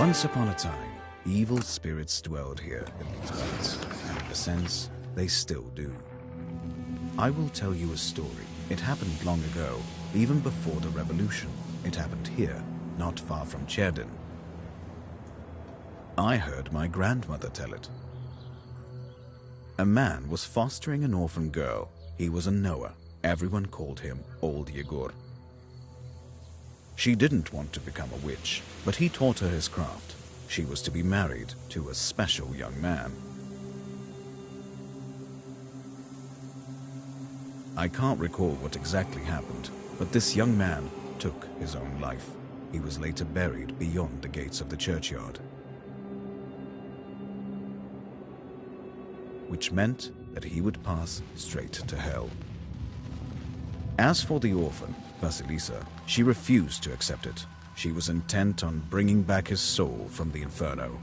Once upon a time, evil spirits dwelled here in these parts, and in a sense, they still do. I will tell you a story. It happened long ago, even before the revolution. It happened here, not far from Cherdin. I heard my grandmother tell it. A man was fostering an orphan girl. He was a Noah. Everyone called him Old Yegor. She didn't want to become a witch, but he taught her his craft. She was to be married to a special young man. I can't recall what exactly happened, but this young man took his own life. He was later buried beyond the gates of the churchyard, which meant that he would pass straight to hell. As for the orphan, Vasilisa, she refused to accept it. She was intent on bringing back his soul from the inferno.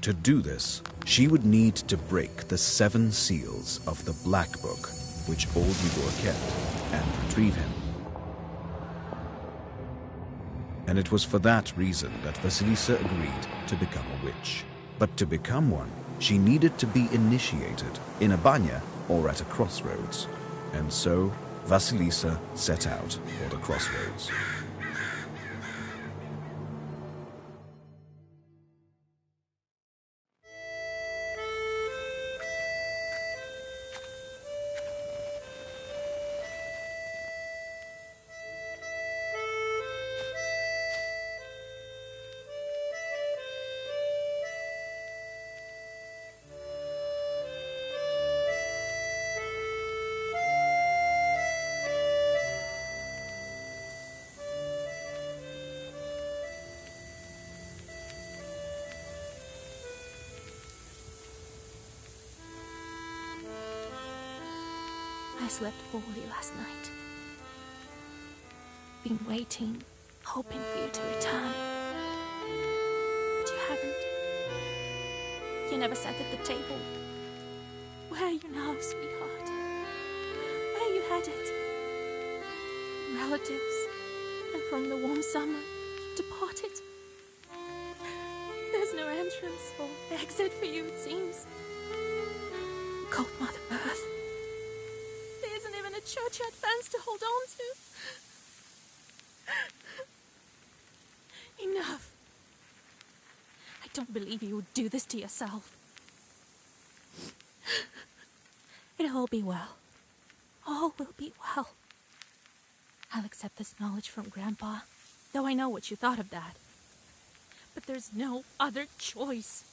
To do this, she would need to break the 7 seals of the BlackBook, which Old Yegor kept, and retrieve him. And it was for that reason that Vasilisa agreed to become a witch. But to become one, she needed to be initiated in a banya or at a crossroads. And so, Vasilisa set out for the crossroads. I slept poorly last night. Been waiting, hoping for you to return. But you haven't. You never sat at the table. Where are you now, sweetheart? Where are you headed? Relatives, and from the warm summer, you departed. There's no entrance or exit for you, it seems. Cold Mother Earth. There isn't even a churchyard fence to hold on to. Enough. I don't believe you would do this to yourself. It'll all be well. All will be well. I'll accept this knowledge from Grandpa, though I know what you thought of that. But there's no other choice.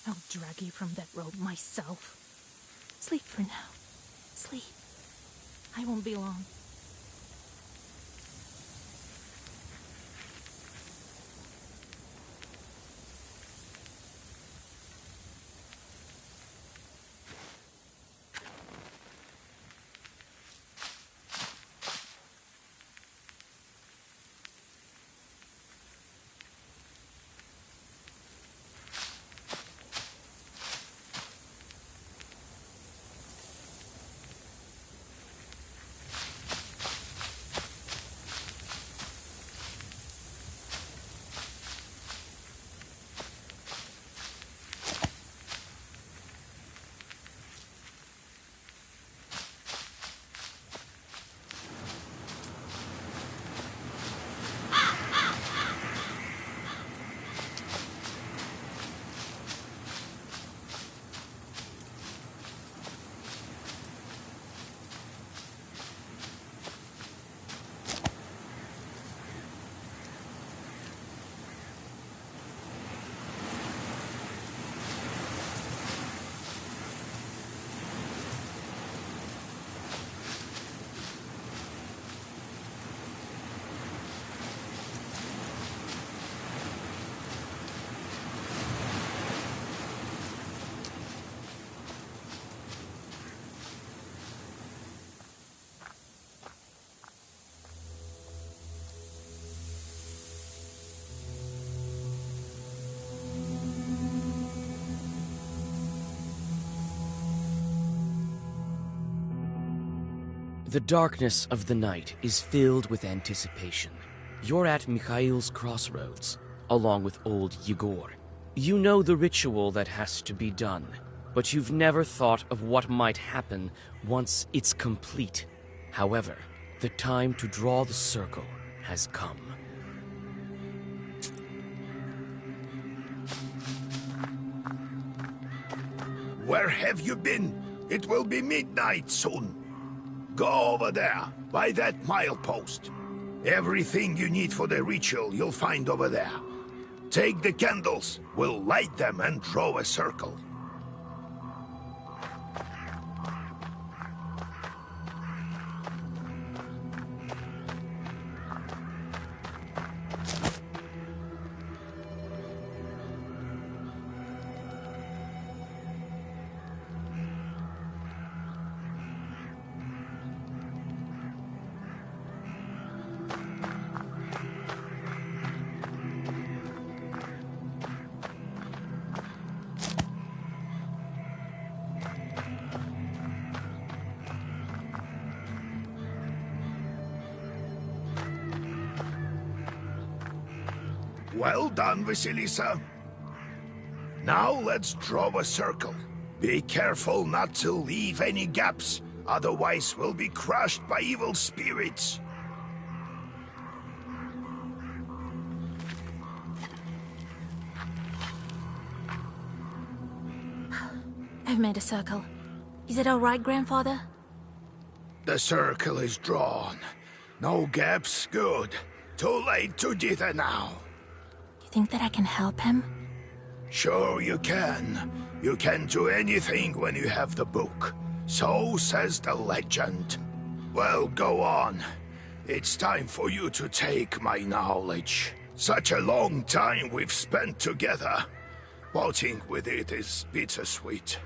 I'll drag you from that road myself. Sleep for now. Sleep. I won't be long. The darkness of the night is filled with anticipation. You're at Mikhail's crossroads, along with old Yegor. You know the ritual that has to be done, but you've never thought of what might happen once it's complete. However, the time to draw the circle has come. Where have you been? It will be midnight soon. Go over there, by that milepost. Everything you need for the ritual you'll find over there. Take the candles, we'll light them and draw a circle. Well done, Vasilisa. Now let's draw a circle. Be careful not to leave any gaps, otherwise we'll be crushed by evil spirits. I've made a circle. Is it all right, Grandfather? The circle is drawn. No gaps, good. Too late to dither now. You think that I can help him? Sure you can. You can do anything when you have the book. So says the legend. Well, go on. It's time for you to take my knowledge. Such a long time we've spent together. Parting with it is bittersweet.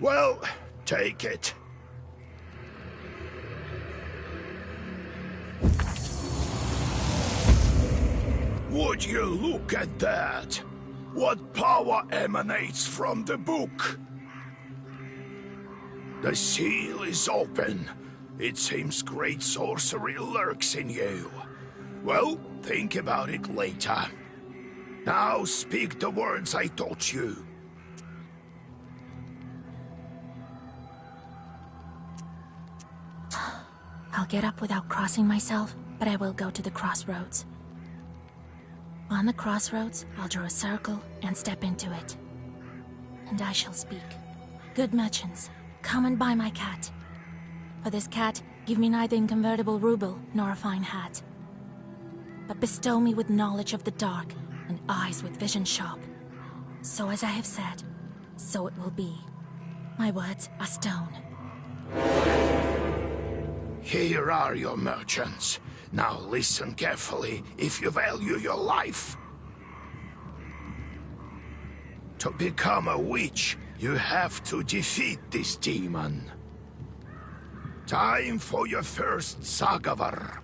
Well, take it. Would you look at that? What power emanates from the book? The seal is open. It seems great sorcery lurks in you. Well, think about it later. Now speak the words I taught you. I'll get up without crossing myself, but I will go to the crossroads. On the crossroads, I'll draw a circle and step into it. And I shall speak. Good merchants, come and buy my cat. For this cat, give me neither inconvertible ruble nor a fine hat. But bestow me with knowledge of the dark and eyes with vision sharp. So as I have said, so it will be. My words are stone. Here are your merchants. Now listen carefully if you value your life. To become a witch, you have to defeat this demon. Time for your first Sagavar.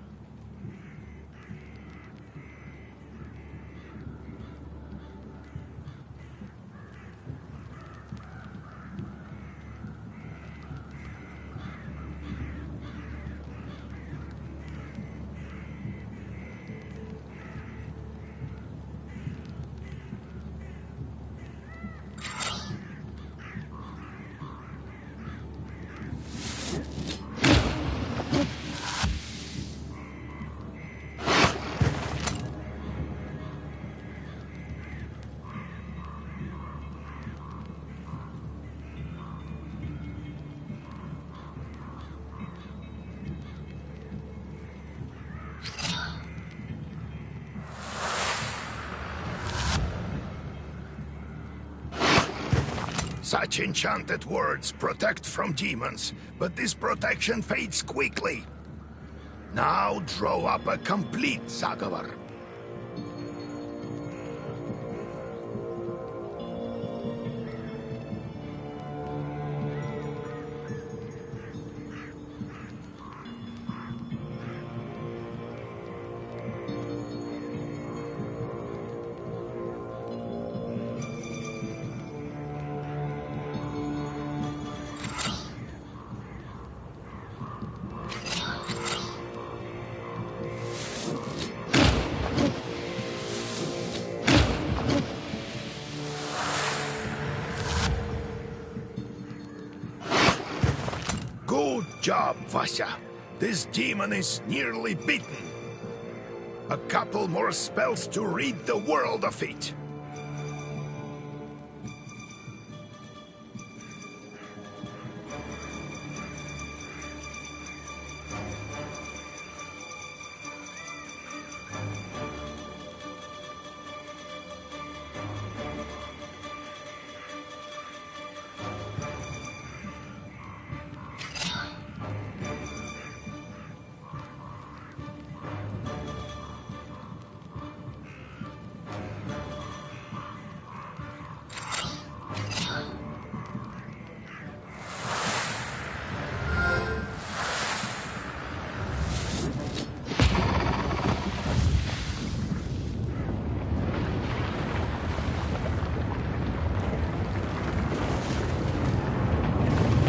Such enchanted words protect from demons, but this protection fades quickly. Now draw up a complete Sagavar. job, Vasya. This demon is nearly beaten. A couple more spells to rid the world of it.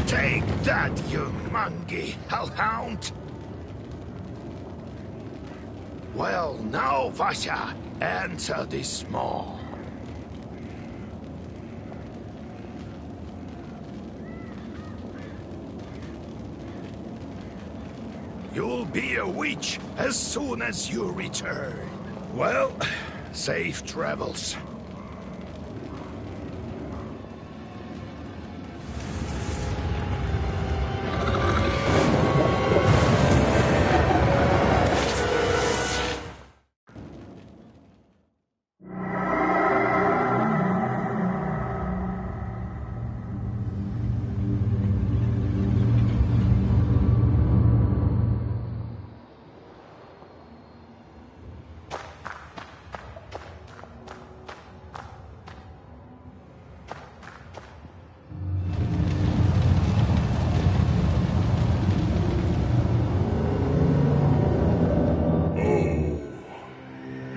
Take that, you monkey hellhound! Well, now, Vasya, enter this maw. You'll be a witch as soon as you return. Well, safe travels.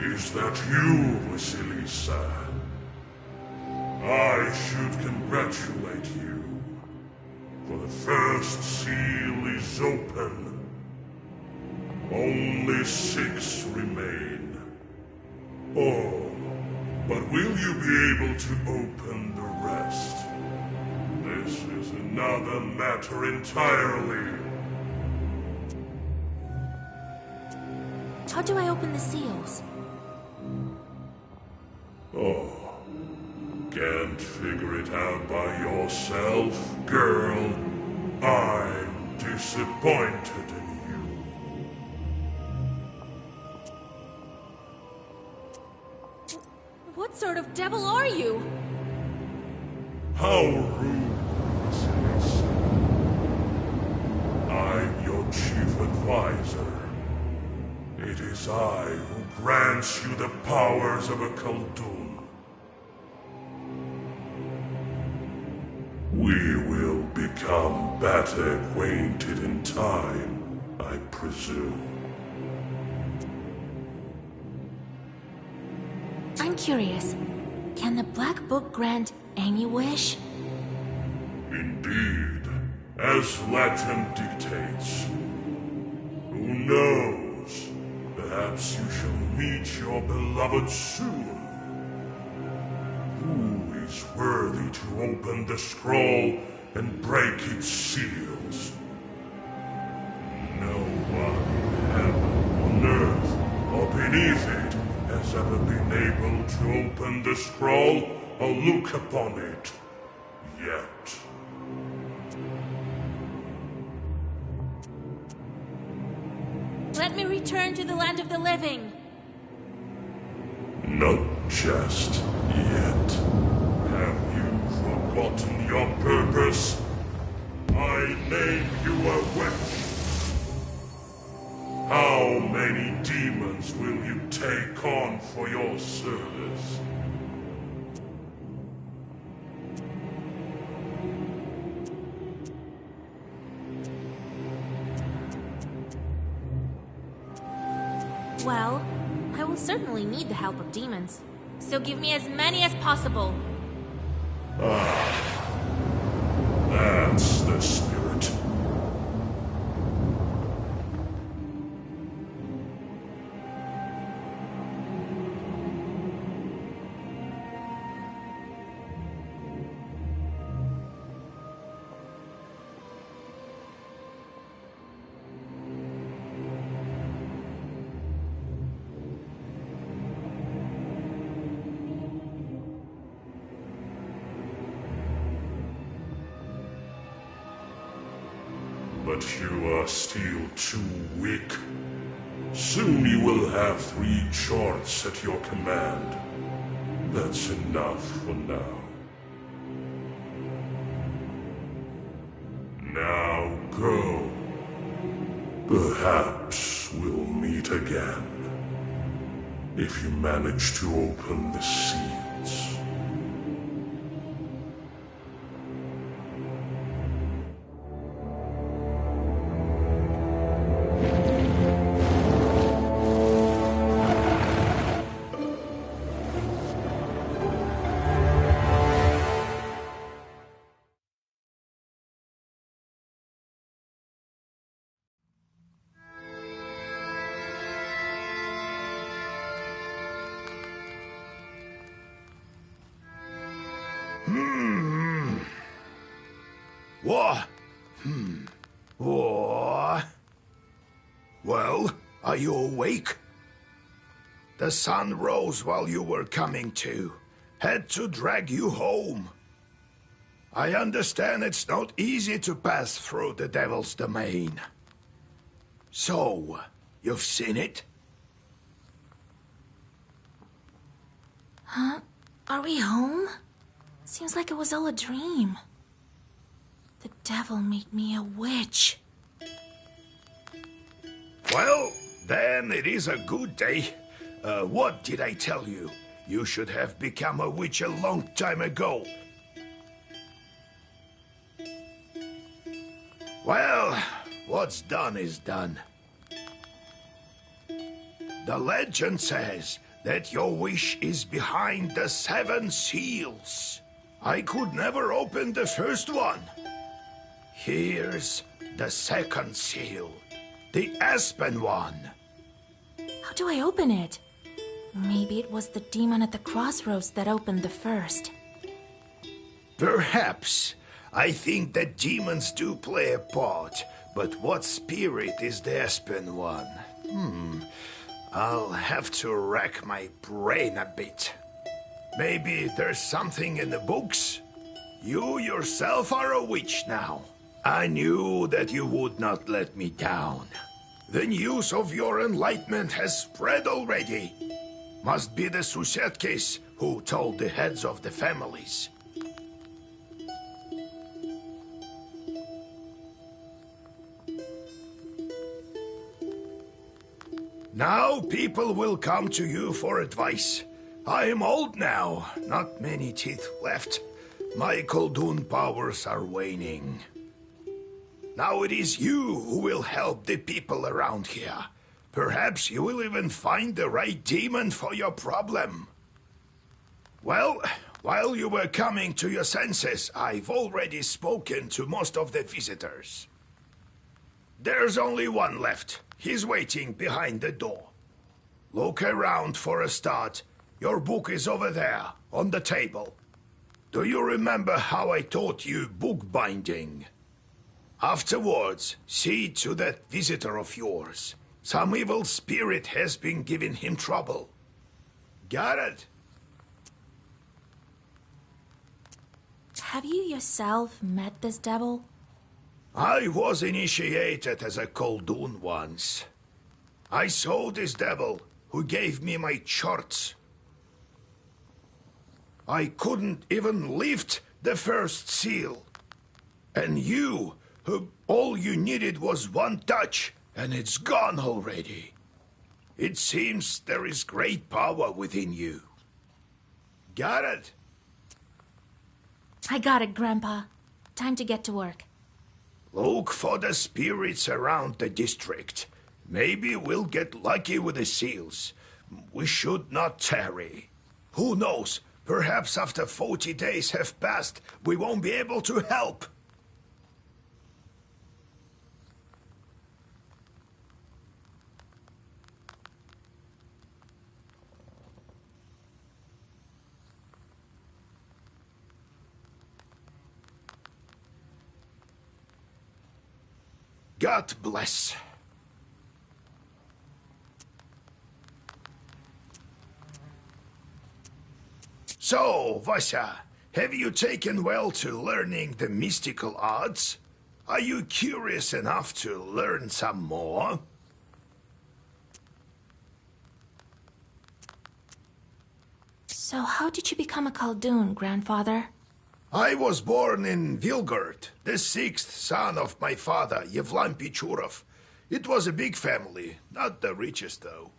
Is that you, Vasilisa? I should congratulate you, for the first seal is open. Only 6 remain. Oh, but will you be able to open the rest? This is another matter entirely. How do I open the seals? Oh, can't figure it out by yourself, girl? I'm disappointed in you. What sort of devil are you? How rude, Vasilisa. I'm your chief advisor. It is I who grants you the powers of a Khaldun. We will become better acquainted in time, I presume. I'm curious. Can the Black Book grant any wish? Indeed, as legend dictates. Who knows? Perhaps you shall meet your beloved soon. Who is worthy to open the scroll and break its seals? No one in heaven, on earth, or beneath it has ever been able to open the scroll or look upon it. Yet. Let me return to the land of the living. Not just yet. Have you forgotten your purpose? I name you a witch. How many demons will you take on for your service? Well, I will certainly need the help of demons. So give me as many as possible. That's the spirit. But you are still too weak. Soon you will have 3 charts at your command. That's enough for now. Now go. Perhaps we'll meet again. If you manage to open the seals. What? What? Well, are you awake? The sun rose while you were coming to. Had to drag you home. I understand it's not easy to pass through the Devil's domain. So, you've seen it? Huh? Are we home? Seems like it was all a dream. The devil made me a witch. Well, then it is a good day. What did I tell you? You should have become a witch a long time ago. Well, what's done is done. The legend says that your wish is behind the 7 seals. I could never open the first one. Here's the second seal, the Aspen one. How do I open it? Maybe it was the demon at the crossroads that opened the first. Perhaps. I think that demons do play a part, but what spirit is the Aspen one? I'll have to rack my brain a bit. Maybe there's something in the books? You yourself are a witch now. I knew that you would not let me down. The news of your enlightenment has spread already. Must be the Susetkes who told the heads of the families. Now people will come to you for advice. I am old now, not many teeth left. My Koldun powers are waning. Now it is you who will help the people around here. Perhaps you will even find the right demon for your problem. Well, while you were coming to your senses, I've already spoken to most of the visitors. There's only one left. He's waiting behind the door. Look around for a start. Your book is over there, on the table. Do you remember how I taught you bookbinding? Afterwards, see to that visitor of yours. Some evil spirit has been giving him trouble. Got it? Have you yourself met this devil? I was initiated as a Koldun once. I saw this devil, who gave me my charts. I couldn't even lift the first seal. And you, all you needed was one touch, and it's gone already. It seems there is great power within you. Got it? I got it, Grandpa. Time to get to work. Look for the spirits around the district. Maybe we'll get lucky with the seals. We should not tarry. Who knows? Perhaps after 40 days have passed, we won't be able to help. God bless. So, Vasya, have you taken well to learning the mystical arts? Are you curious enough to learn some more? So how did you become a Khaldun, Grandfather? I was born in Vilgard, the sixth son of my father, Yevlam Pichurov. It was a big family, not the richest though.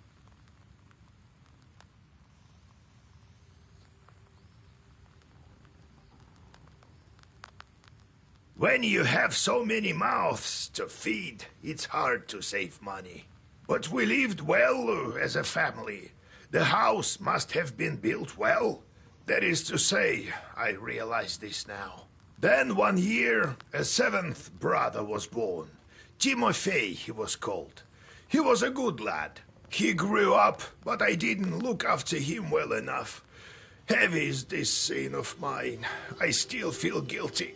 When you have so many mouths to feed, it's hard to save money. But we lived well as a family. The house must have been built well. That is to say, I realize this now. Then one year, a seventh brother was born. Timofey, he was called. He was a good lad. He grew up, but I didn't look after him well enough. Heavy is this sin of mine. I still feel guilty.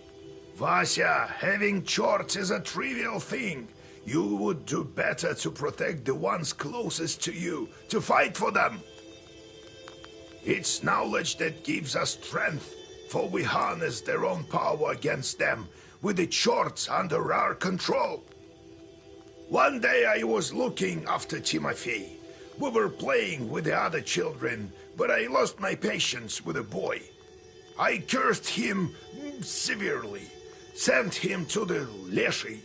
Vasya, having chorts is a trivial thing. You would do better to protect the ones closest to you, to fight for them. It's knowledge that gives us strength, for we harness their own power against them, with the chorts under our control. One day I was looking after Timofey. We were playing with the other children, but I lost my patience with a boy. I cursed him severely. Sent him to the Leshy.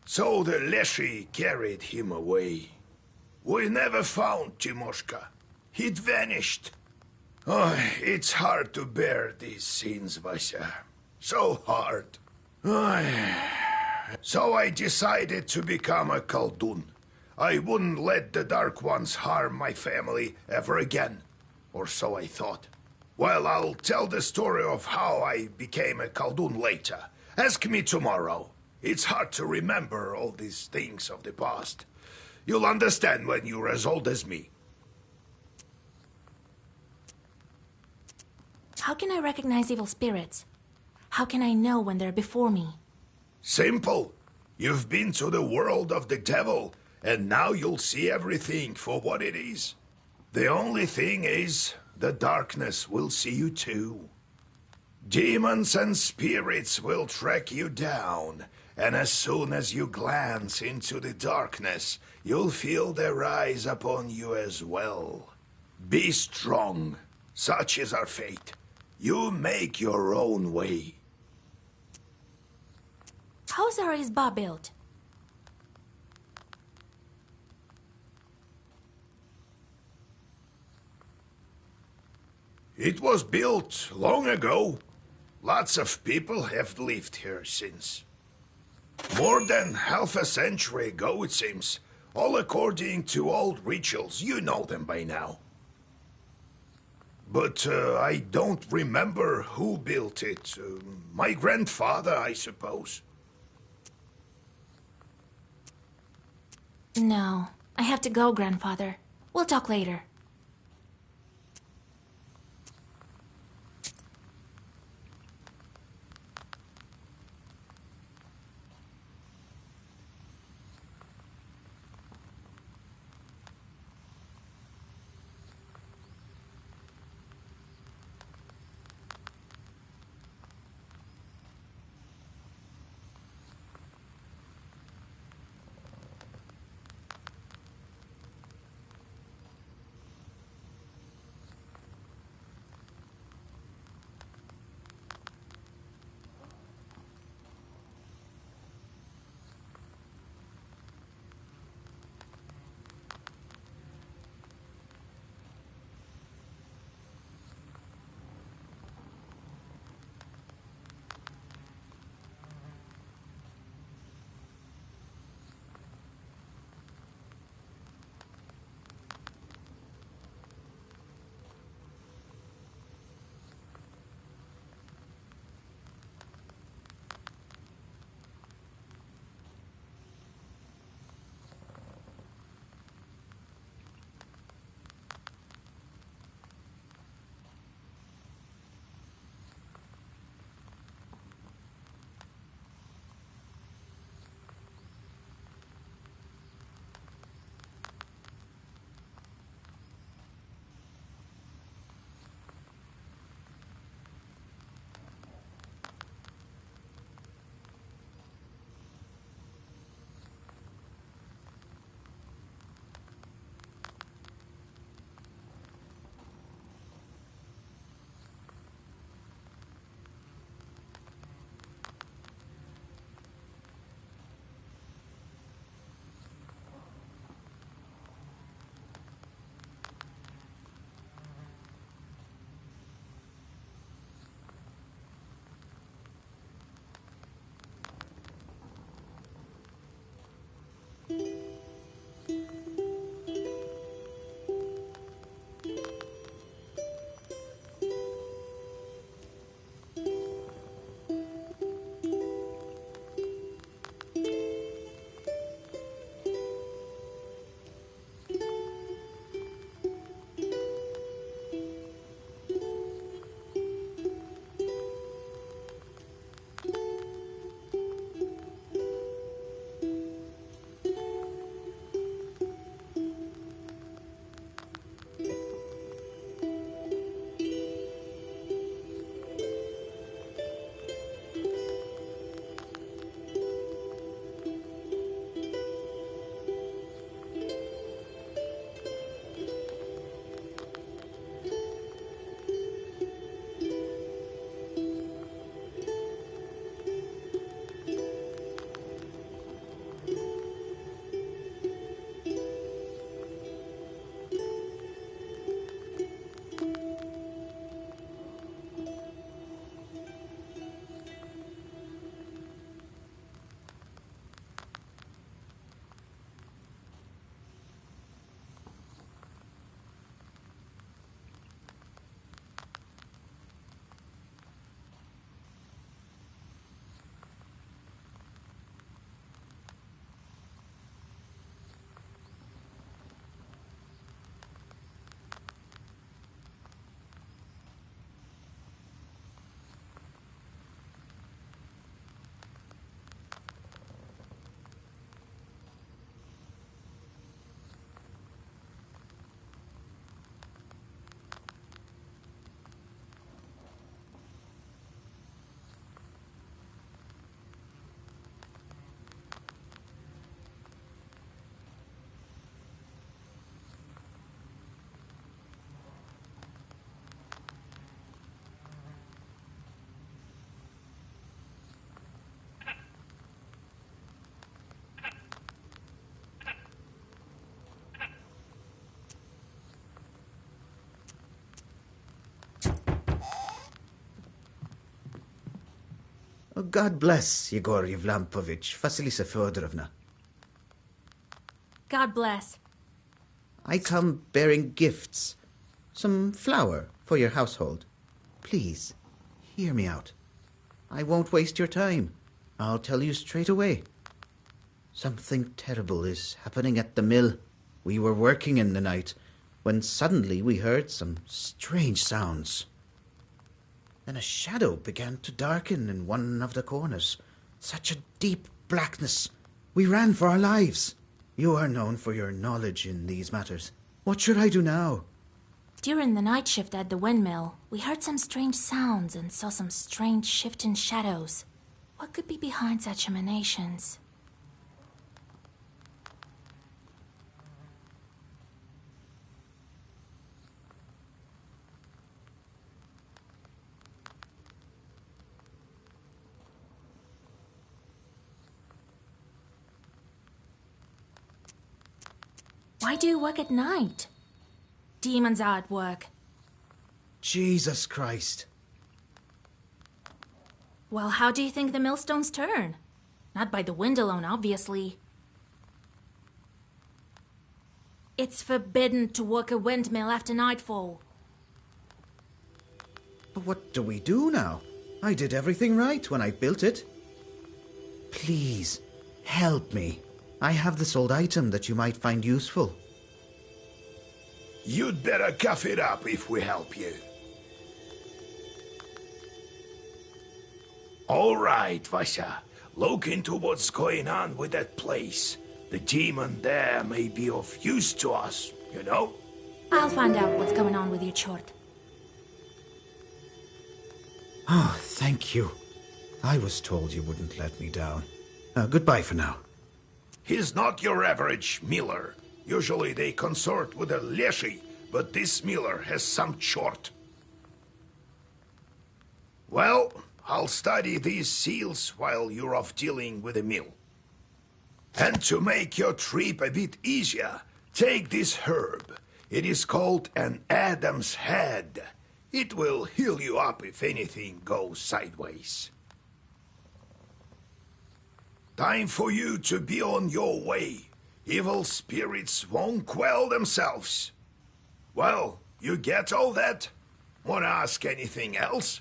So the Leshy carried him away. We never found Timoshka. He'd vanished. Oh, it's hard to bear these scenes, Vasya. So hard. So I decided to become a Khaldun. I wouldn't let the Dark Ones harm my family ever again. Or so I thought. Well, I'll tell the story of how I became a Khaldun later. Ask me tomorrow. It's hard to remember all these things of the past. You'll understand when you're as old as me. How can I recognize evil spirits? How can I know when they're before me? Simple. You've been to the world of the devil, and now you'll see everything for what it is. The only thing is, the darkness will see you too. Demons and spirits will track you down, and as soon as you glance into the darkness, you'll feel their eyes upon you as well. Be strong. Such is our fate. You make your own way. How's our Izba built? It was built long ago. Lots of people have lived here since. More than half a century ago, it seems. All according to old rituals. You know them by now. But I don't remember who built it. My grandfather, I suppose. No. I have to go, Grandfather. We'll talk later. Oh, God bless Yegor Yevlampovich, Vasilisa Fyodorovna. God bless. I come bearing gifts. Some flour for your household. Please, hear me out. I won't waste your time. I'll tell you straight away. Something terrible is happening at the mill. We were working in the night when suddenly we heard some strange sounds. Then a shadow began to darken in one of the corners. Such a deep blackness. We ran for our lives. You are known for your knowledge in these matters. What should I do now? During the night shift at the windmill, we heard some strange sounds and saw some strange shifting shadows. What could be behind such emanations? Why do you work at night? Demons are at work. Jesus Christ. Well, how do you think the millstones turn? Not by the wind alone, obviously. It's forbidden to work a windmill after nightfall. But what do we do now? I did everything right when I built it. Please, help me. I have this old item that you might find useful. You'd better cough it up if we help you. All right, Vasya. Look into what's going on with that place. The demon there may be of use to us, you know? I'll find out what's going on with your chort. Oh, thank you. I was told you wouldn't let me down. Goodbye for now. He's not your average miller. Usually they consort with a leshy, but this miller has some chort. Well, I'll study these seals while you're off dealing with the mill. And to make your trip a bit easier, take this herb. It is called an Adam's Head. It will heal you up if anything goes sideways. Time for you to be on your way. Evil spirits won't quell themselves. Well, you get all that? Wanna ask anything else?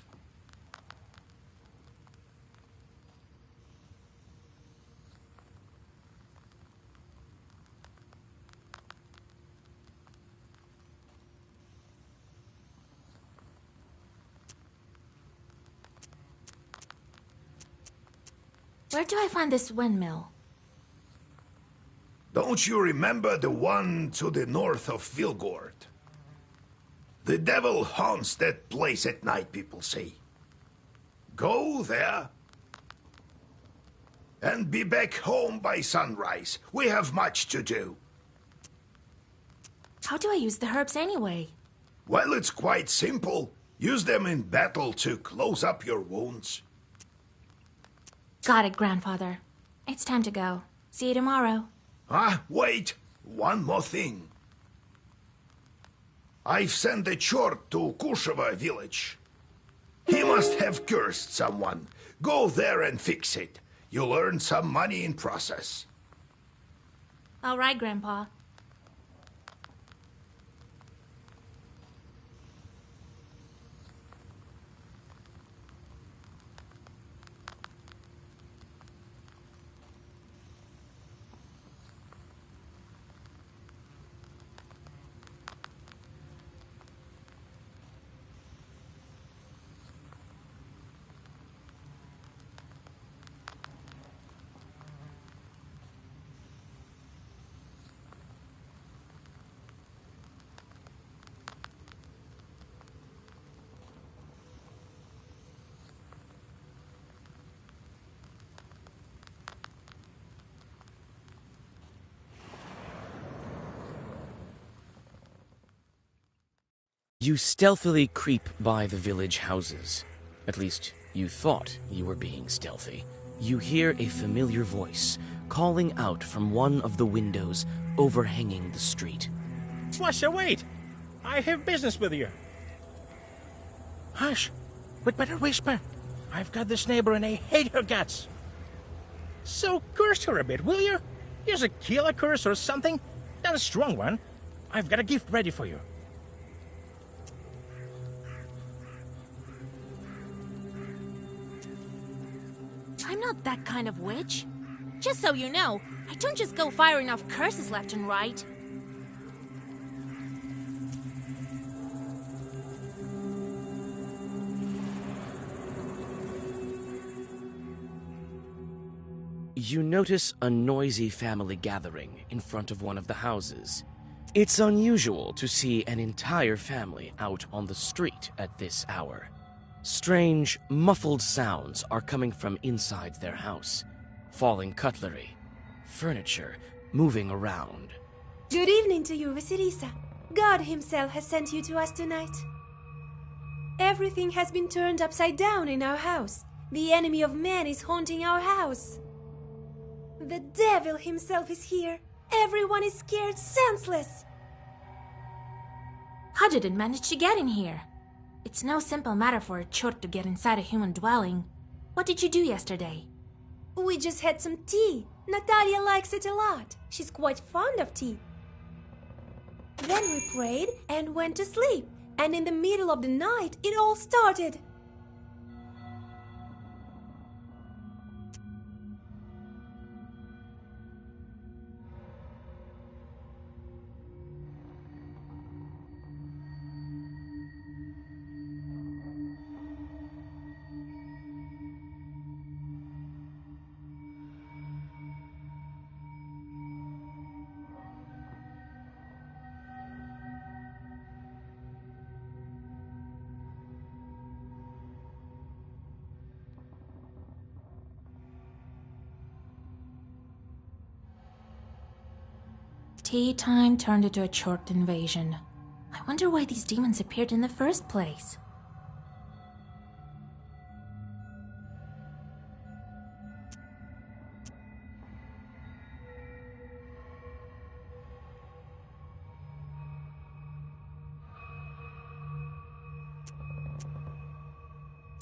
Where do I find this windmill? Don't you remember the one to the north of Vilgord? The devil haunts that place at night, people say. Go there and be back home by sunrise. We have much to do. How do I use the herbs anyway? Well, it's quite simple. Use them in battle to close up your wounds. Got it, Grandfather. It's time to go. See you tomorrow. Ah, wait! One more thing. I've sent a chort to Kusheva village. He must have cursed someone. Go there and fix it. You'll earn some money in process. All right, Grandpa. You stealthily creep by the village houses. At least, you thought you were being stealthy. You hear a familiar voice calling out from one of the windows overhanging the street. Vasya, wait! I have business with you. Hush! We'd better whisper. I've got this neighbor and I hate her guts. So curse her a bit, will you? Here's a killer curse or something. Not a strong one. I've got a gift ready for you. I'm not that kind of witch. Just so you know, I don't just go firing off curses left and right. You notice a noisy family gathering in front of one of the houses. It's unusual to see an entire family out on the street at this hour. Strange, muffled sounds are coming from inside their house. Falling cutlery, furniture moving around. Good evening to you, Vasilisa. God himself has sent you to us tonight. Everything has been turned upside down in our house. The enemy of man is haunting our house. The devil himself is here. Everyone is scared senseless. How did it manage to get in here? It's no simple matter for a chort to get inside a human dwelling. What did you do yesterday? We just had some tea. Natalia likes it a lot. She's quite fond of tea. Then we prayed and went to sleep. And in the middle of the night, it all started. Tea time turned into a chort invasion. I wonder why these demons appeared in the first place.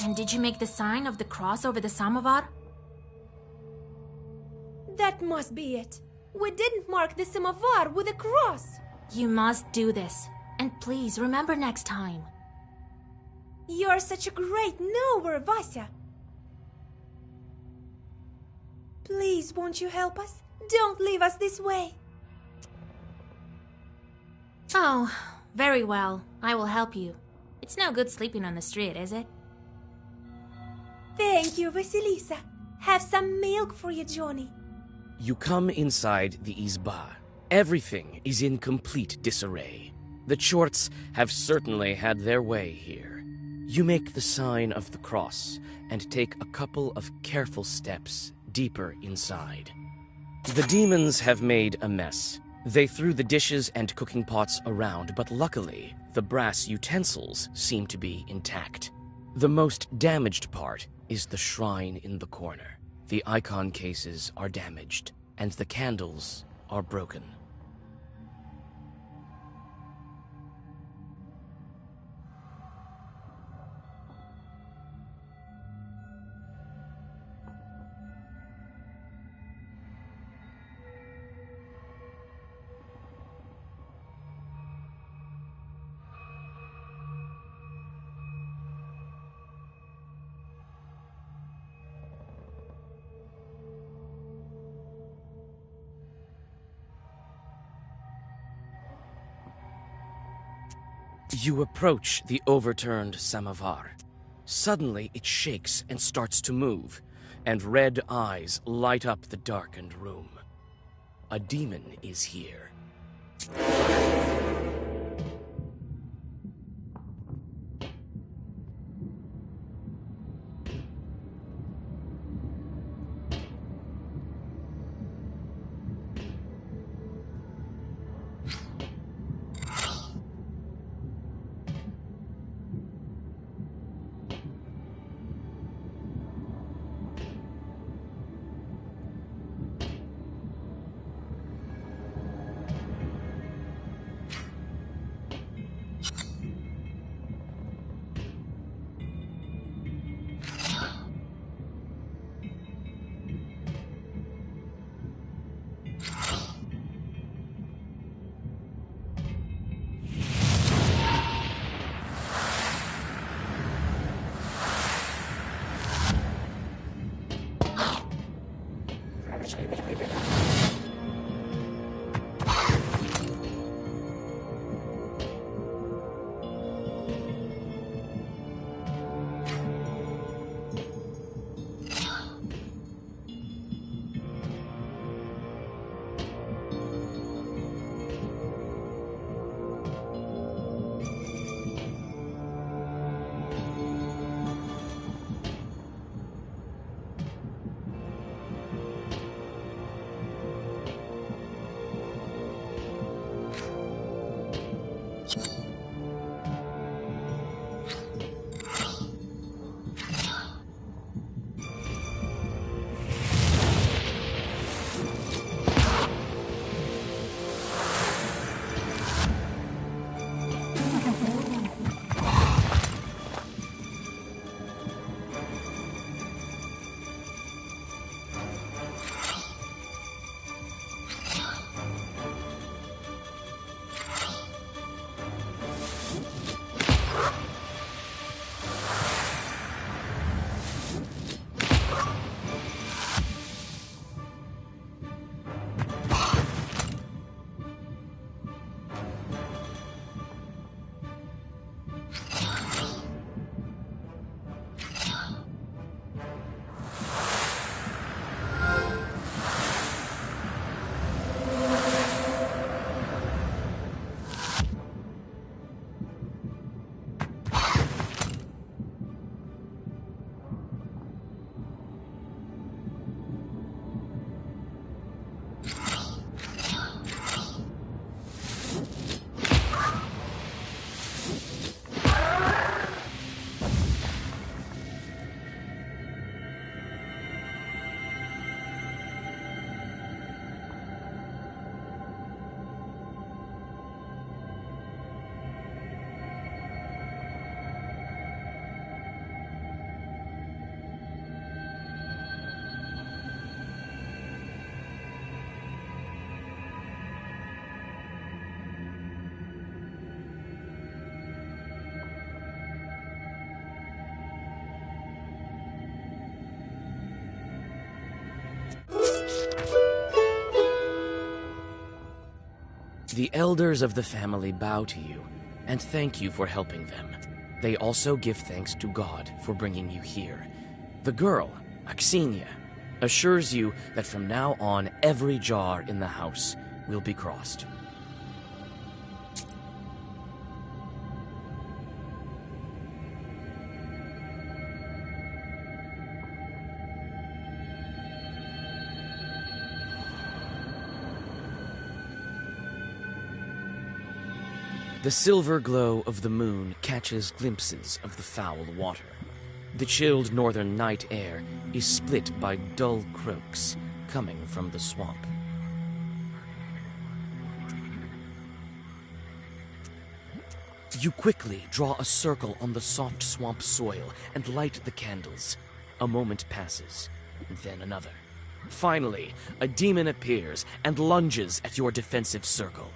And did you make the sign of the cross over the samovar? That must be it. We didn't mark the samovar with a cross. You must do this. And please remember next time. You're such a great knower, Vasya. Please, won't you help us? Don't leave us this way. Oh, very well. I will help you. It's no good sleeping on the street, is it? Thank you, Vasilisa. Have some milk for you, Johnny. You come inside the Izba. Everything is in complete disarray. The Chorts have certainly had their way here. You make the sign of the cross and take a couple of careful steps deeper inside. The demons have made a mess. They threw the dishes and cooking pots around, but luckily, the brass utensils seem to be intact. The most damaged part is the shrine in the corner. The icon cases are damaged, and the candles are broken. You approach the overturned samovar. Suddenly, it shakes and starts to move, and red eyes light up the darkened room. A demon is here. The elders of the family bow to you and thank you for helping them. They also give thanks to God for bringing you here. The girl, Axinia, assures you that from now on every jar in the house will be crossed. The silver glow of the moon catches glimpses of the foul water. The chilled northern night air is split by dull croaks coming from the swamp. You quickly draw a circle on the soft swamp soil and light the candles. A moment passes, and then another. Finally, a demon appears and lunges at your defensive circle.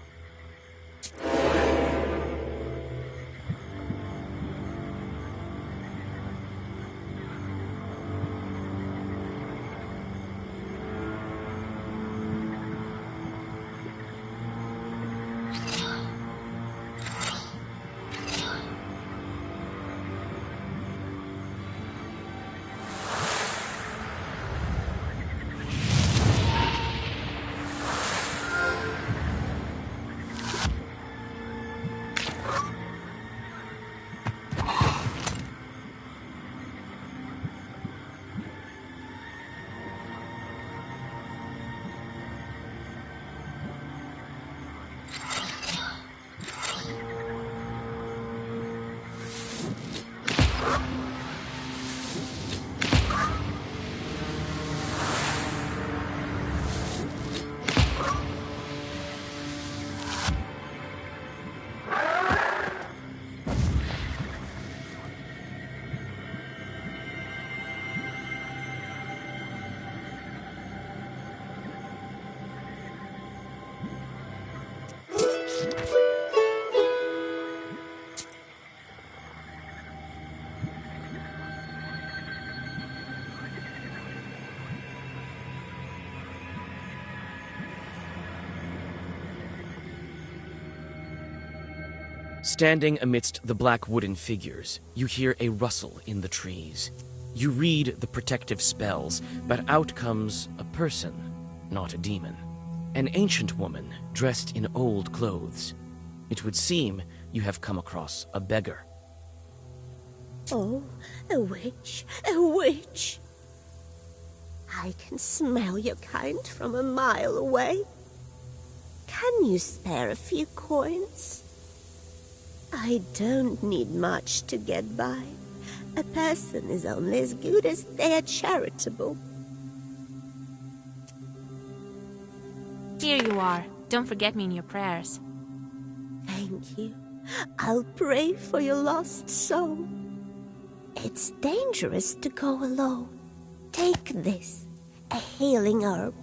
Standing amidst the black wooden figures, you hear a rustle in the trees. You read the protective spells, but out comes a person, not a demon. An ancient woman dressed in old clothes. It would seem you have come across a beggar. Oh, a witch, a witch! I can smell your kind from a mile away. Can you spare a few coins? I don't need much to get by. A person is only as good as they are charitable. Here you are. Don't forget me in your prayers. Thank you. I'll pray for your lost soul. It's dangerous to go alone. Take this, a healing herb.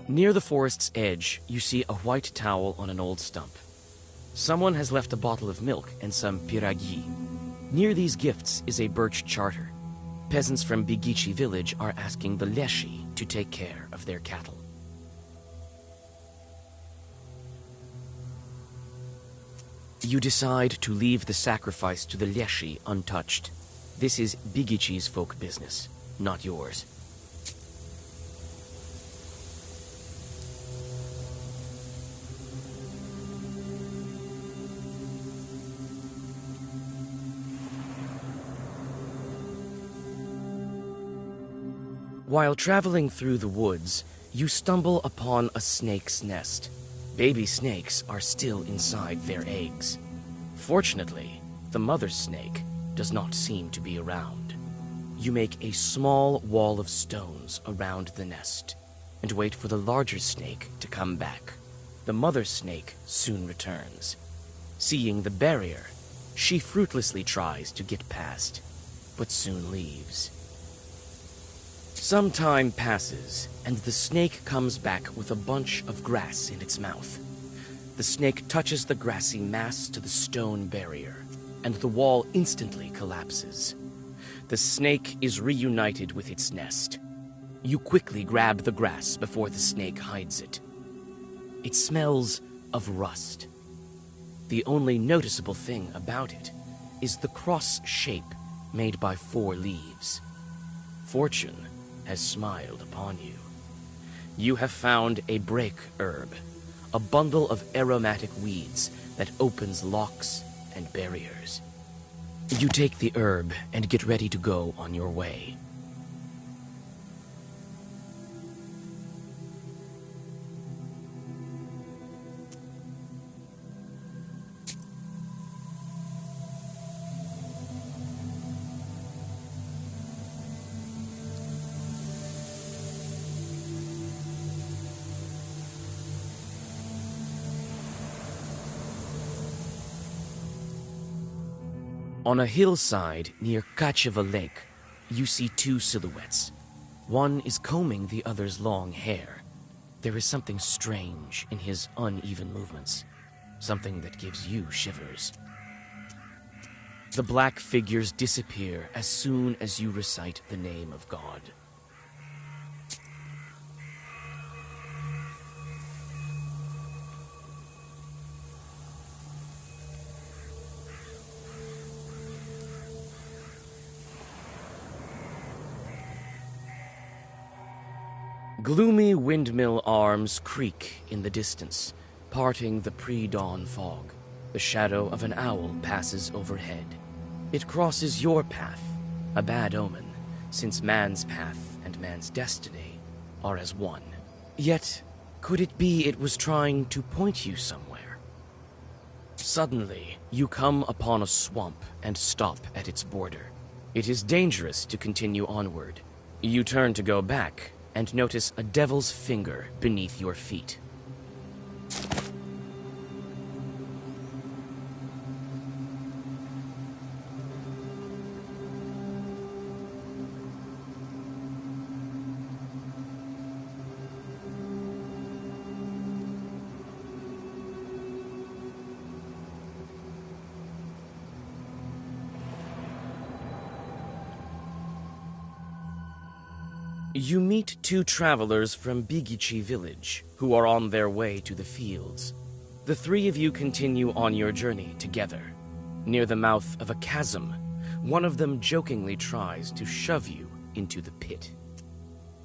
Near the forest's edge, you see a white towel on an old stump. Someone has left a bottle of milk and some piragi. Near these gifts is a birch charter. Peasants from Bigici village are asking the Leshi to take care of their cattle. You decide to leave the sacrifice to the Leshi untouched. This is Bigici's folk business, not yours. While traveling through the woods, you stumble upon a snake's nest. Baby snakes are still inside their eggs. Fortunately, the mother snake does not seem to be around. You make a small wall of stones around the nest and wait for the larger snake to come back. The mother snake soon returns. Seeing the barrier, she fruitlessly tries to get past, but soon leaves. Some time passes, and the snake comes back with a bunch of grass in its mouth. The snake touches the grassy mass to the stone barrier, and the wall instantly collapses. The snake is reunited with its nest. You quickly grab the grass before the snake hides it. It smells of rust. The only noticeable thing about it is the cross shape made by 4 leaves. Fortune has smiled upon you. You have found a break herb, a bundle of aromatic weeds that opens locks and barriers. You take the herb and get ready to go on your way. On a hillside near Kacheva Lake, you see 2 silhouettes. One is combing the other's long hair. There is something strange in his uneven movements, something that gives you shivers. The black figures disappear as soon as you recite the name of God. Gloomy windmill arms creak in the distance, parting the pre-dawn fog. The shadow of an owl passes overhead. It crosses your path, a bad omen, since man's path and man's destiny are as one. Yet, could it be it was trying to point you somewhere? Suddenly, you come upon a swamp and stop at its border. It is dangerous to continue onward. You turn to go back, and notice a devil's finger beneath your feet. You meet 2 travelers from Bigichi village, who are on their way to the fields. The 3 of you continue on your journey together. Near the mouth of a chasm, one of them jokingly tries to shove you into the pit.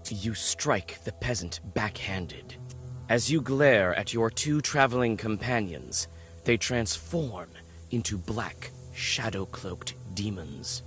You strike the peasant backhanded. As you glare at your 2 traveling companions, they transform into black, shadow-cloaked demons.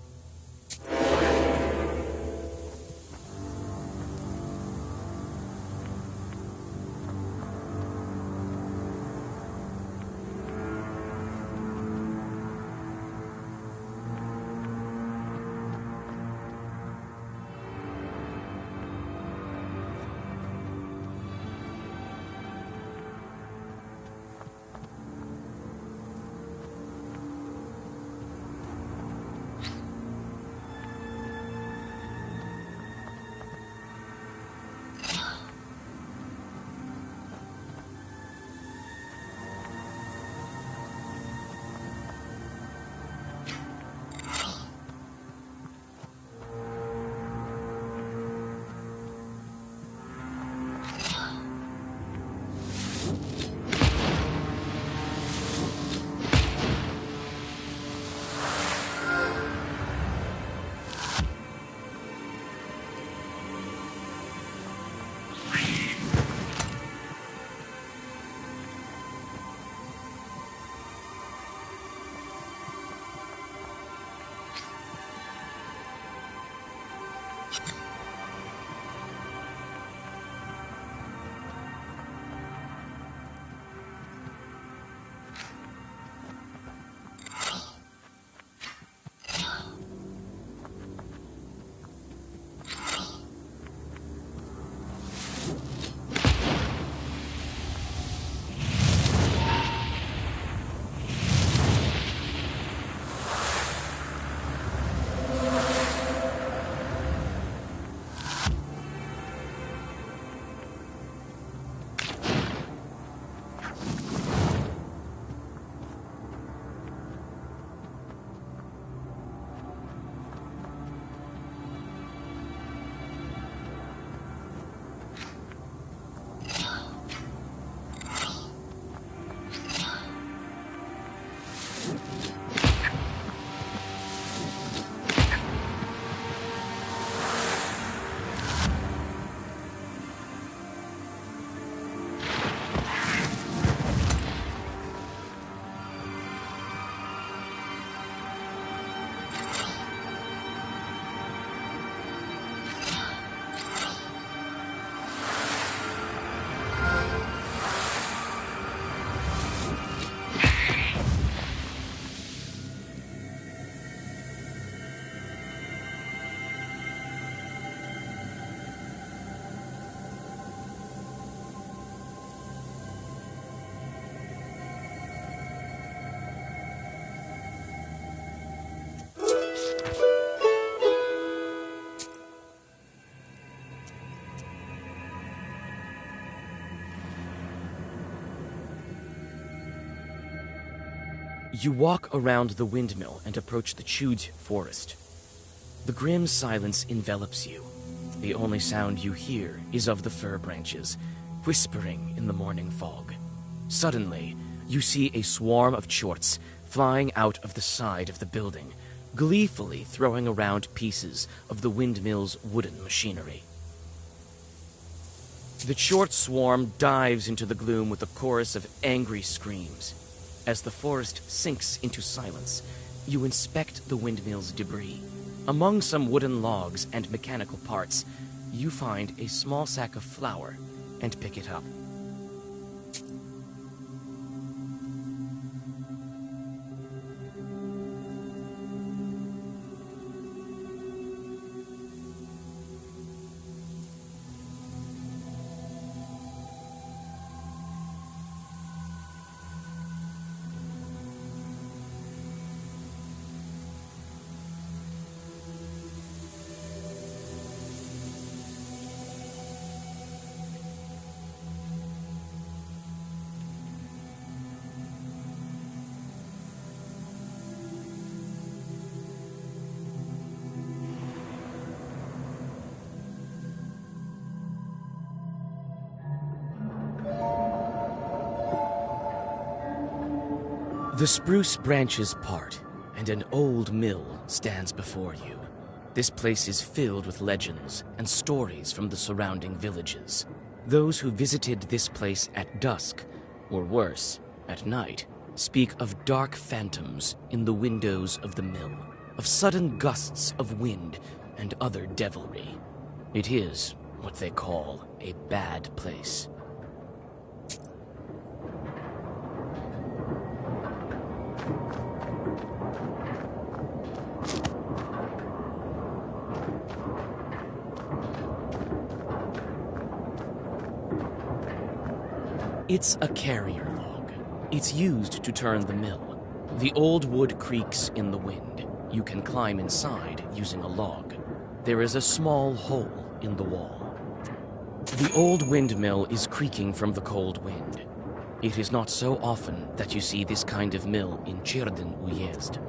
You walk around the windmill and approach the Chud forest. The grim silence envelops you. The only sound you hear is of the fir branches, whispering in the morning fog. Suddenly, you see a swarm of chorts flying out of the side of the building, gleefully throwing around pieces of the windmill's wooden machinery. The chort swarm dives into the gloom with a chorus of angry screams. As the forest sinks into silence, you inspect the windmill's debris. Among some wooden logs and mechanical parts, you find a small sack of flour and pick it up. The spruce branches part, and an old mill stands before you. This place is filled with legends and stories from the surrounding villages. Those who visited this place at dusk, or worse, at night, speak of dark phantoms in the windows of the mill, of sudden gusts of wind and other devilry. It is what they call a bad place. It's a carrier log. It's used to turn the mill. The old wood creaks in the wind. You can climb inside using a log. There is a small hole in the wall. The old windmill is creaking from the cold wind. It is not so often that you see this kind of mill in Chirden Uyezd.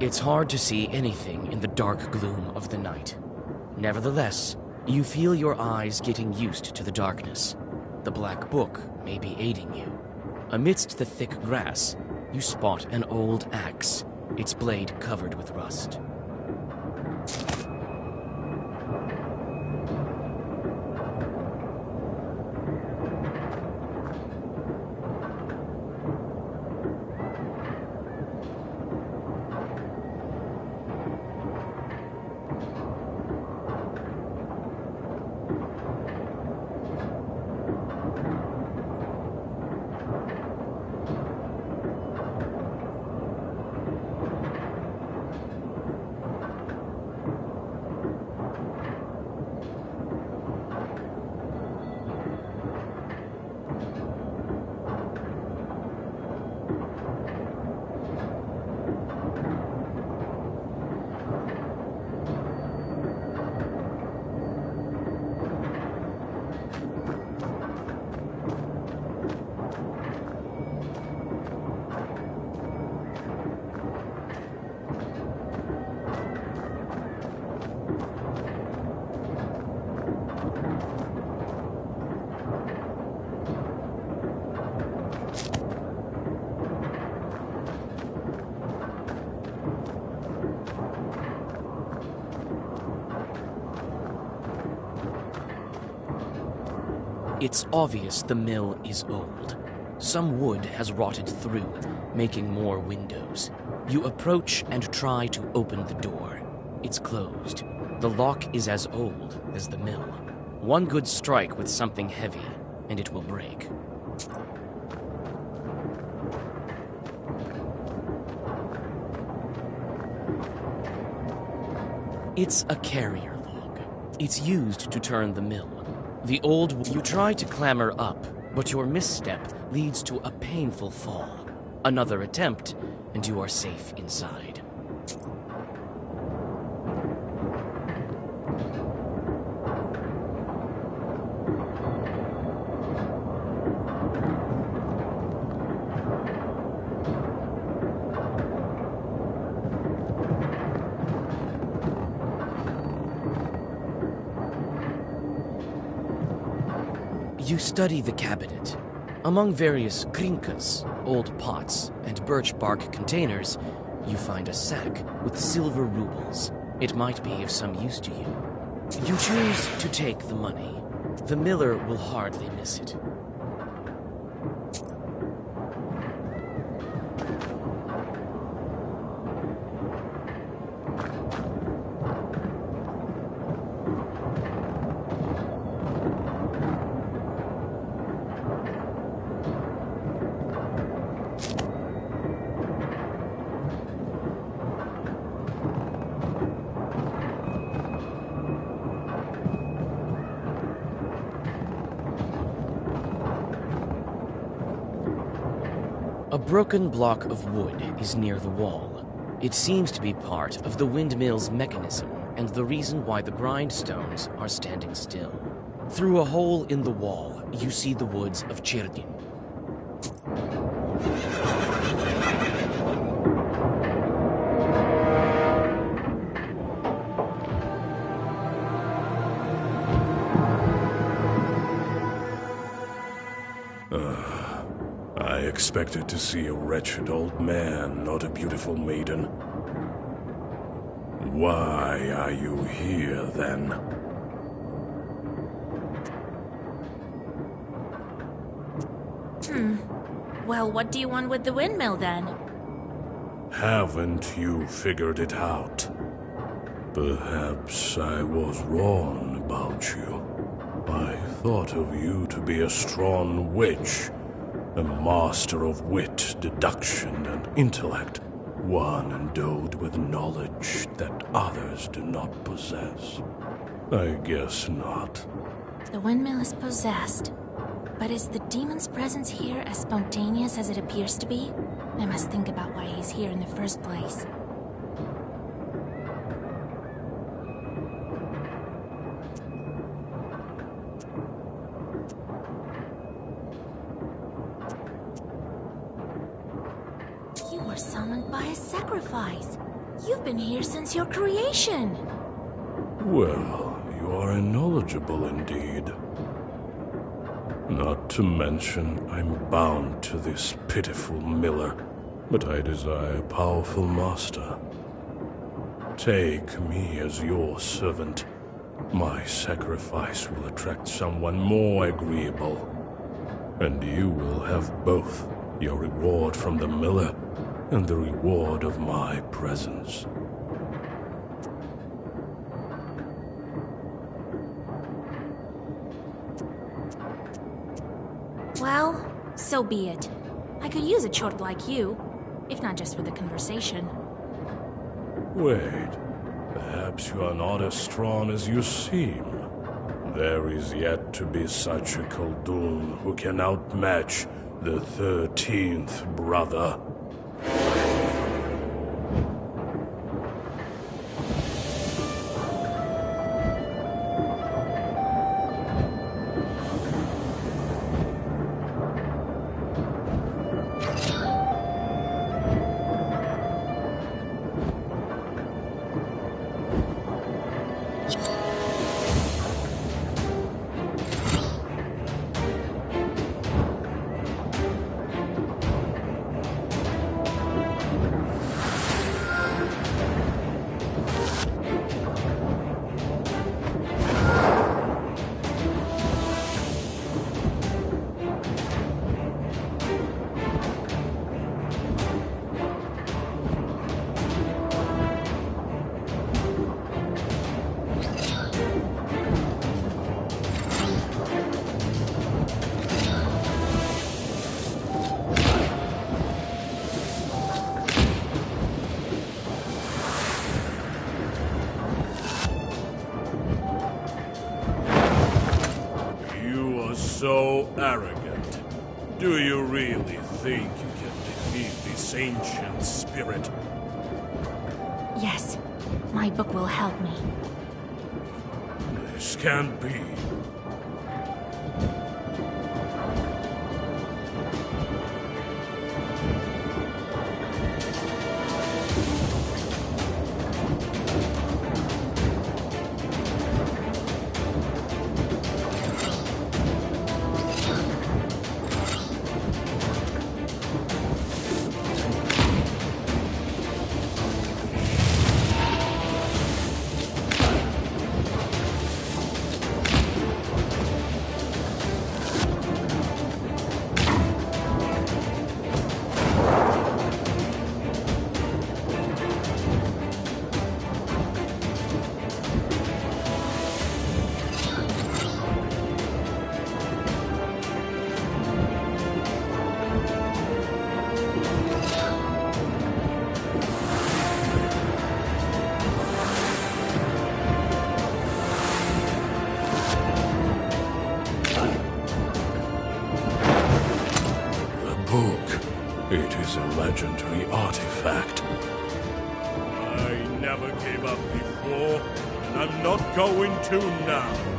It's hard to see anything in the dark gloom of the night. Nevertheless, you feel your eyes getting used to the darkness. The Black Book may be aiding you. Amidst the thick grass, you spot an old axe, its blade covered with rust. It's obvious the mill is old. Some wood has rotted through, making more windows. You approach and try to open the door. It's closed. The lock is as old as the mill. One good strike with something heavy, and it will break. It's a carrier log. It's used to turn the mill. You try to clamber up, but your misstep leads to a painful fall. Another attempt, and you are safe inside. You study the cabinet. Among various krinkas, old pots, and birch bark containers, you find a sack with silver rubles. It might be of some use to you. You choose to take the money. The miller will hardly miss it. A broken block of wood is near the wall. It seems to be part of the windmill's mechanism and the reason why the grindstones are standing still. Through a hole in the wall, you see the woods of Chirdin. I expected to see a wretched old man, not a beautiful maiden. Why are you here, then? Well, what do you want with the windmill, then? Haven't you figured it out? Perhaps I was wrong about you. I thought of you to be a strong witch, a master of wit, deduction, and intellect, one endowed with knowledge that others do not possess. I guess not. The windmill is possessed. But is the demon's presence here as spontaneous as it appears to be? I must think about why he's here in the first place. You were summoned by a sacrifice. You've been here since your creation. Well, you are knowledgeable indeed. Not to mention, I'm bound to this pitiful miller, but I desire a powerful master. Take me as your servant. My sacrifice will attract someone more agreeable, and you will have both your reward from the miller and the reward of my presence. Well, so be it. I could use a chort like you, if not just for the conversation. Wait, perhaps you are not as strong as you seem. There is yet to be such a Khaldun who can outmatch the 13th brother. so arrogant. Do you really think you can defeat this ancient spirit? Yes, my book will help me. This can't be. It is a legendary artifact. I never gave up before, and I'm not going to now.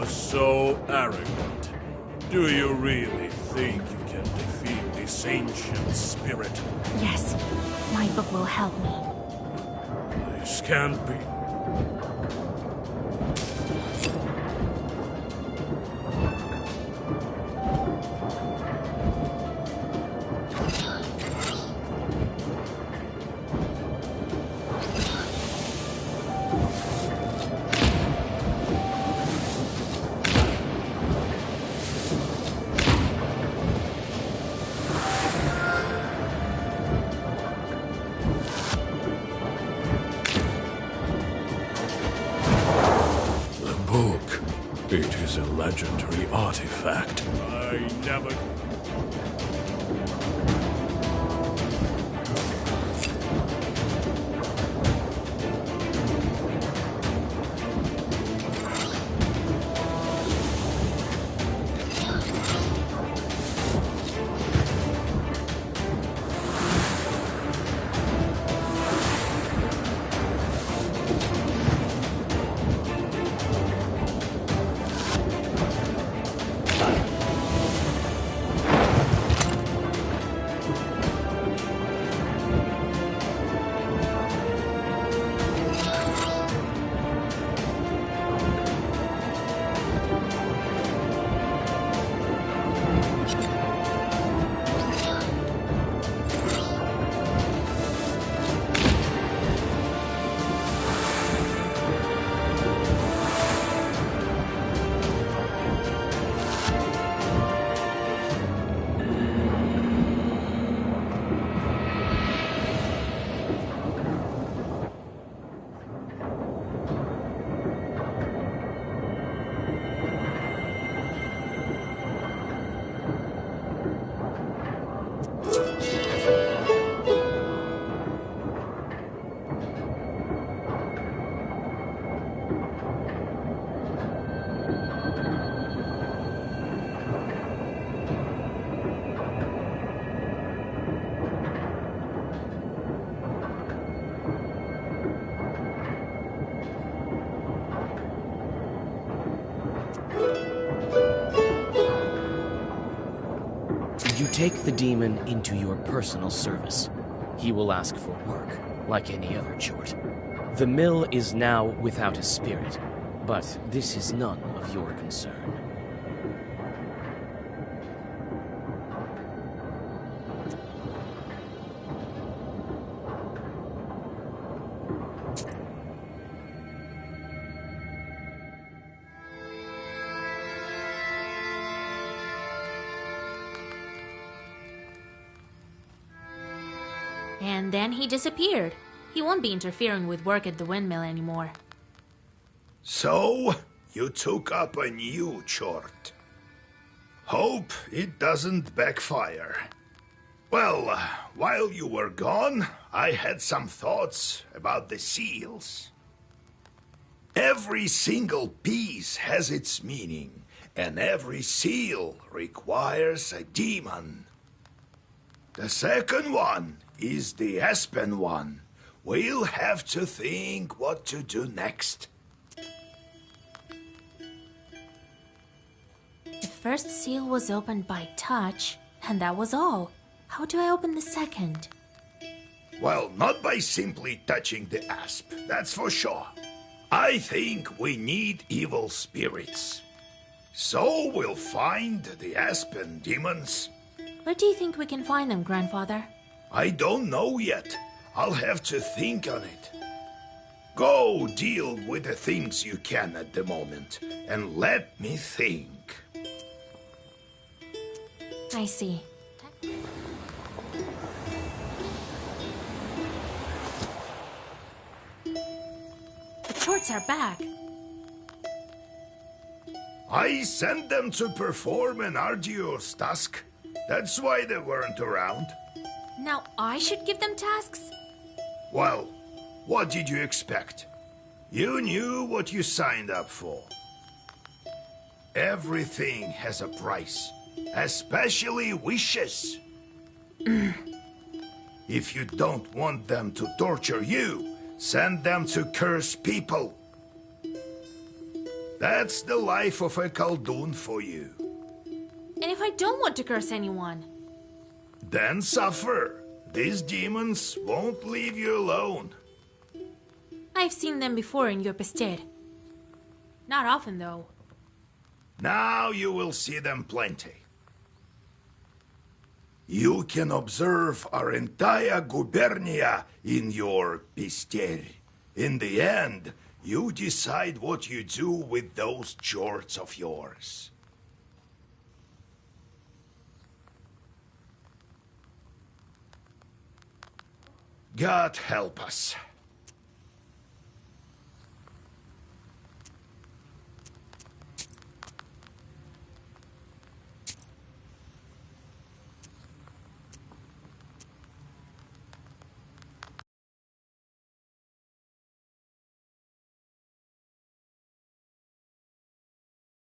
So arrogant. Do you really think you can defeat this ancient spirit? Yes, my book will help me. This can't be. It is a legendary artifact. I never... take the demon into your personal service. He will ask for work, like any other chort. The mill is now without a spirit, but this is none of your concern. And then he disappeared. He won't be interfering with work at the windmill anymore. So, you took up a new chort. Hope it doesn't backfire. Well, while you were gone, I had some thoughts about the seals. Every single piece has its meaning, and every seal requires a demon. The second one is the Aspen one. We'll have to think what to do next. The first seal was opened by touch, and that was all. How do I open the second? Well, not by simply touching the asp, that's for sure. I think we need evil spirits. So we'll find the Aspen demons. Where do you think we can find them, Grandfather? I don't know yet. I'll have to think on it. Go deal with the things you can at the moment, and let me think. I see. The chorts are back. I sent them to perform an arduous task. That's why they weren't around. Now I should give them tasks? Well, what did you expect? You knew what you signed up for. Everything has a price, especially wishes. If you don't want them to torture you, send them to curse people. That's the life of a Khaldun for you. And if I don't want to curse anyone? Then suffer. These demons won't leave you alone. I've seen them before in your Pested. Not often, though. Now you will see them plenty. You can observe our entire gubernia in your Pister. In the end, you decide what you do with those chorts of yours. God help us.